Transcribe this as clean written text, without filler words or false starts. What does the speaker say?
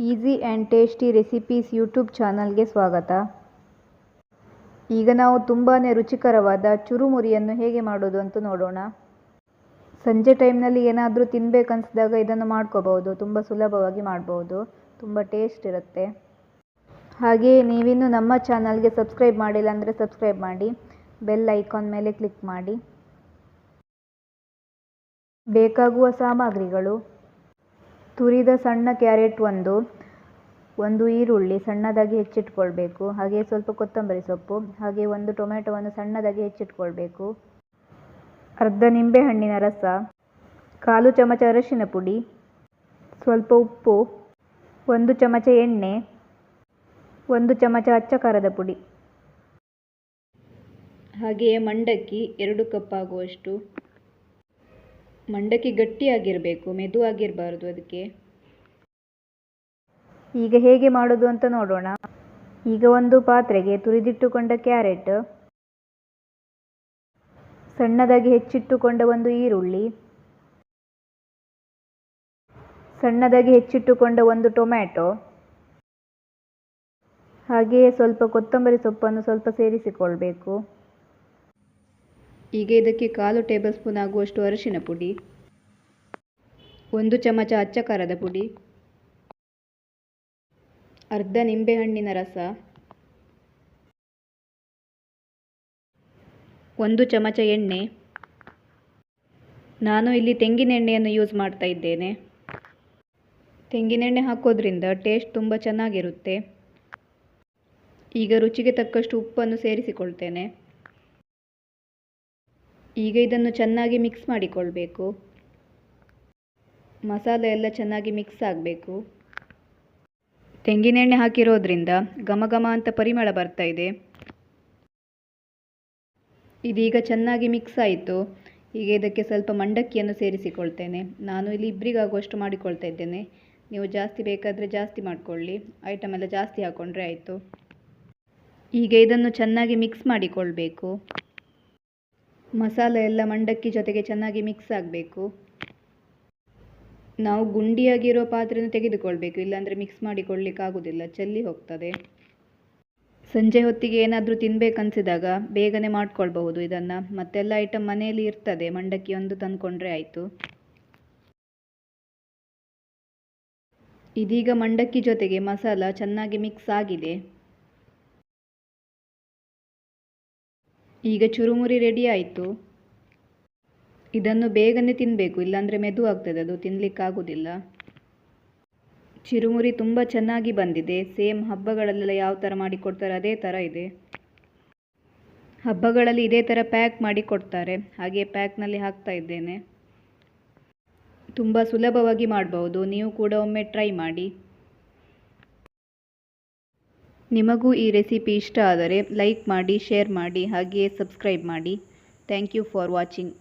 Easy and tasty recipes YouTube ಚಾನಲ್ಗೆ ಸ್ವಾಗತ. ಈಗ ನಾವು ತುಂಬಾ ರುಚಿಕರವಾದ ಚುರುಮುರಿಯನ್ನು ಹೇಗೆ ಮಾಡೋದು ಅಂತ ನೋಡೋಣ. ಸಂಜೆ ಟೈಮ್ನಲ್ಲಿ ಏನಾದರೂ ತಿನ್ನಬೇಕನ್ಸಿದಾಗ ಇದನ್ನು ಮಾಡ್ಕೋಬಹುದು. ತುಂಬ ಸುಲಭವಾಗಿ ಮಾಡ್ಬೋದು, ತುಂಬ ಟೇಸ್ಟ್ ಇರುತ್ತೆ. ಹಾಗೆಯೇ ನೀವಿನ್ನೂ ನಮ್ಮ ಚಾನಲ್ಗೆ ಸಬ್ಸ್ಕ್ರೈಬ್ ಮಾಡಿಲ್ಲ ಅಂದರೆ ಸಬ್ಸ್ಕ್ರೈಬ್ ಮಾಡಿ, ಬೆಲ್ ಐಕಾನ್ ಮೇಲೆ ಕ್ಲಿಕ್ ಮಾಡಿ. ಬೇಕಾಗುವ ಸಾಮಗ್ರಿಗಳು: ತುರಿದ ಸಣ್ಣ ಕ್ಯಾರೆಟ್ ಒಂದು ಈರುಳ್ಳಿ ಸಣ್ಣದಾಗಿ ಹೆಚ್ಚಿಟ್ಕೊಳ್ಬೇಕು. ಹಾಗೆ ಸ್ವಲ್ಪ ಕೊತ್ತಂಬರಿ ಸೊಪ್ಪು, ಹಾಗೆ ಒಂದು ಟೊಮೆಟೊವನ್ನು ಸಣ್ಣದಾಗಿ ಹೆಚ್ಚಿಟ್ಕೊಳ್ಬೇಕು. ಅರ್ಧ ನಿಂಬೆಹಣ್ಣಿನ ರಸ, 1/4 ಚಮಚ ಅರಿಶಿನ ಪುಡಿ, ಸ್ವಲ್ಪ ಉಪ್ಪು, 1 ಚಮಚ ಎಣ್ಣೆ, 1 ಚಮಚ ಅಚ್ಚ ಖಾರದ ಪುಡಿ. ಹಾಗೆಯೇ ಮಂಡಕ್ಕಿ 2 ಕಪ್ ಆಗುವಷ್ಟು. ಮಂಡಕ್ಕಿ ಗಟ್ಟಿಯಾಗಿರಬೇಕು, ಮೆದುವಾಗಿರಬಾರ್ದು ಅದಕ್ಕೆ. ಈಗ ಹೇಗೆ ಮಾಡೋದು ಅಂತ ನೋಡೋಣ. ಈಗ ಒಂದು ಪಾತ್ರೆಗೆ ತುರಿದಿಟ್ಟುಕೊಂಡ ಕ್ಯಾರೆಟ್, ಸಣ್ಣದಾಗಿ ಹೆಚ್ಚಿಟ್ಟುಕೊಂಡ ಒಂದು ಈರುಳ್ಳಿ, ಸಣ್ಣದಾಗಿ ಹೆಚ್ಚಿಟ್ಟುಕೊಂಡ ಒಂದು ಟೊಮ್ಯಾಟೊ, ಹಾಗೆಯೇ ಸ್ವಲ್ಪ ಕೊತ್ತಂಬರಿ ಸೊಪ್ಪನ್ನು ಸ್ವಲ್ಪ ಸೇರಿಸಿಕೊಳ್ಬೇಕು. ಈಗ ಇದಕ್ಕೆ 1/4 ಟೇಬಲ್ ಸ್ಪೂನ್ ಆಗುವಷ್ಟು ಅರಿಶಿನ ಪುಡಿ, 1 ಚಮಚ ಅಚ್ಚ ಖಾರದ ಪುಡಿ, ಅರ್ಧ ನಿಂಬೆಹಣ್ಣಿನ ರಸ, 1 ಚಮಚ ಎಣ್ಣೆ. ನಾನು ಇಲ್ಲಿ ತೆಂಗಿನೆಣ್ಣೆಯನ್ನು ಯೂಸ್ ಮಾಡ್ತಾ ಇದ್ದೇನೆ. ತೆಂಗಿನೆಣ್ಣೆ ಹಾಕೋದ್ರಿಂದ ಟೇಸ್ಟ್ ತುಂಬ ಚೆನ್ನಾಗಿರುತ್ತೆ. ಈಗ ರುಚಿಗೆ ತಕ್ಕಷ್ಟು ಉಪ್ಪನ್ನು ಸೇರಿಸಿಕೊಳ್ತೇನೆ. ಈಗ ಇದನ್ನು ಚೆನ್ನಾಗಿ ಮಿಕ್ಸ್ ಮಾಡಿಕೊಳ್ಬೇಕು. ಮಸಾಲೆ ಎಲ್ಲ ಚೆನ್ನಾಗಿ ಮಿಕ್ಸ್ ಆಗಬೇಕು. ತೆಂಗಿನೆಣ್ಣೆ ಹಾಕಿರೋದ್ರಿಂದ ಘಮ ಘಮ ಅಂತ ಪರಿಮಳ ಬರ್ತಾ ಇದೆ. ಇದೀಗ ಚೆನ್ನಾಗಿ ಮಿಕ್ಸ್ ಆಯಿತು. ಈಗ ಇದಕ್ಕೆ ಸ್ವಲ್ಪ ಮಂಡಕ್ಕಿಯನ್ನು ಸೇರಿಸಿಕೊಳ್ತೇನೆ. ನಾನು ಇಲ್ಲಿ ಇಬ್ಬರಿಗಾಗುವಷ್ಟು ಮಾಡಿಕೊಳ್ತಾ ಇದ್ದೇನೆ. ನೀವು ಜಾಸ್ತಿ ಬೇಕಾದರೆ ಜಾಸ್ತಿ ಮಾಡಿಕೊಳ್ಳಿ, ಐಟಮ್ ಎಲ್ಲ ಜಾಸ್ತಿ ಹಾಕ್ಕೊಂಡ್ರೆ ಆಯಿತು. ಈಗ ಇದನ್ನು ಚೆನ್ನಾಗಿ ಮಿಕ್ಸ್ ಮಾಡಿಕೊಳ್ಬೇಕು. ಮಸಾಲೆ ಎಲ್ಲ ಮಂಡಕ್ಕಿ ಜೊತೆಗೆ ಚೆನ್ನಾಗಿ ಮಿಕ್ಸ್ ಆಗಬೇಕು. ನಾವು ಗುಂಡಿಯಾಗಿರೋ ಪಾತ್ರೆಯನ್ನು ತೆಗೆದುಕೊಳ್ಬೇಕು, ಇಲ್ಲಾಂದರೆ ಮಿಕ್ಸ್ ಮಾಡಿಕೊಳ್ಳಿಕ್ಕಾಗೋದಿಲ್ಲ, ಚೆಲ್ಲಿ ಹೋಗ್ತದೆ. ಸಂಜೆ ಹೊತ್ತಿಗೆ ಏನಾದರೂ ತಿನ್ನಬೇಕನ್ಸಿದಾಗ ಬೇಗನೆ ಮಾಡ್ಕೊಳ್ಬಹುದು ಇದನ್ನು. ಮತ್ತೆಲ್ಲ ಐಟಮ್ ಮನೆಯಲ್ಲಿ ಇರ್ತದೆ, ಮಂಡಕ್ಕಿ ಒಂದು ತಂದುಕೊಂಡ್ರೆ ಆಯಿತು. ಇದೀಗ ಮಂಡಕ್ಕಿ ಜೊತೆಗೆ ಮಸಾಲ ಚೆನ್ನಾಗಿ ಮಿಕ್ಸ್ ಆಗಿದೆ. ಈಗ ಚುರುಮುರಿ ರೆಡಿ ಆಯಿತು. ಇದನ್ನು ಬೇಗನೆ ತಿನ್ನಬೇಕು, ಇಲ್ಲಾಂದರೆ ಮೆದು ಆಗ್ತದೆ, ಅದು ತಿನ್ನಲಿಕ್ಕಾಗೋದಿಲ್ಲ. ಚುರುಮುರಿ ತುಂಬ ಚೆನ್ನಾಗಿ ಬಂದಿದೆ. ಸೇಮ್ ಹಬ್ಬಗಳಲ್ಲೆಲ್ಲ ಯಾವ ಥರ ಮಾಡಿ ಕೊಡ್ತಾರೆ ಅದೇ ಥರ ಇದೆ. ಹಬ್ಬಗಳಲ್ಲಿ ಇದೇ ಥರ ಪ್ಯಾಕ್ ಮಾಡಿ ಕೊಡ್ತಾರೆ, ಹಾಗೆ ಪ್ಯಾಕ್ನಲ್ಲಿ ಹಾಕ್ತಾ ಇದ್ದೇನೆ. ತುಂಬ ಸುಲಭವಾಗಿ ಮಾಡ್ಬೋದು, ನೀವು ಕೂಡ ಒಮ್ಮೆ ಟ್ರೈ ಮಾಡಿ. ನಿಮಗೂ ಈ ರೆಸಿಪಿ ಇಷ್ಟ ಆದರೆ ಲೈಕ್ ಮಾಡಿ, ಶೇರ್ ಮಾಡಿ, ಹಾಗೆಯೇ ಸಬ್ಸ್ಕ್ರೈಬ್ ಮಾಡಿ. Thank you for watching.